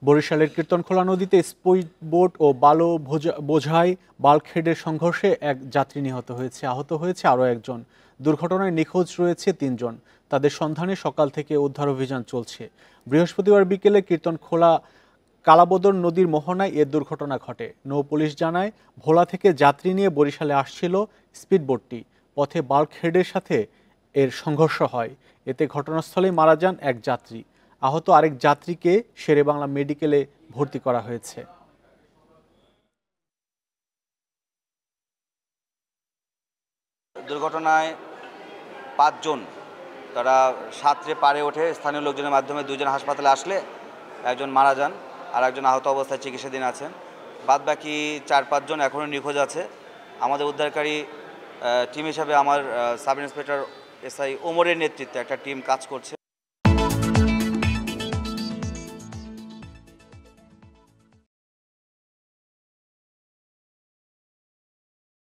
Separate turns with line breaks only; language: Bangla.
বরিশালের কীর্তনখোলা নদীতে স্পিড বোট ও বালু বোঝাই বাল্কহেডের সংঘর্ষে এক যাত্রী নিহত হয়েছে, আহত হয়েছে আরও একজন। দুর্ঘটনায় নিখোঁজ রয়েছে ৩ জন। তাদের সন্ধানে সকাল থেকে উদ্ধার অভিযান চলছে। বৃহস্পতিবার বিকেলে কীর্তনখোলা কালাবদর নদীর মোহনায় এ দুর্ঘটনা ঘটে। নৌ পুলিশ জানায়, ভোলা থেকে যাত্রী নিয়ে বরিশালে আসছিল স্পিডবোটটি। পথে বাল্কহেডের সাথে এর সংঘর্ষ হয়। এতে ঘটনাস্থলেই মারা যান এক যাত্রী। আহত আরেক যাত্রীকে শেরেবাংলা মেডিকেলে ভর্তি করা হয়েছে।
দুর্ঘটনায় ৫ জন, তারা সাঁতরে পাড়ে ওঠে। স্থানীয় লোকজনের মাধ্যমে 2 জন হাসপাতালে আসলে একজন মারা যান, আর একজন আহত অবস্থায় চিকিৎসাধীন আছেন। বাদবাকি ৪-৫ জন এখনও নিখোঁজ আছে। আমাদের উদ্ধারকারী টিম হিসাবে আমার সাব ইন্সপেক্টর SI ওমরের নেতৃত্বে একটা টিম কাজ করছে।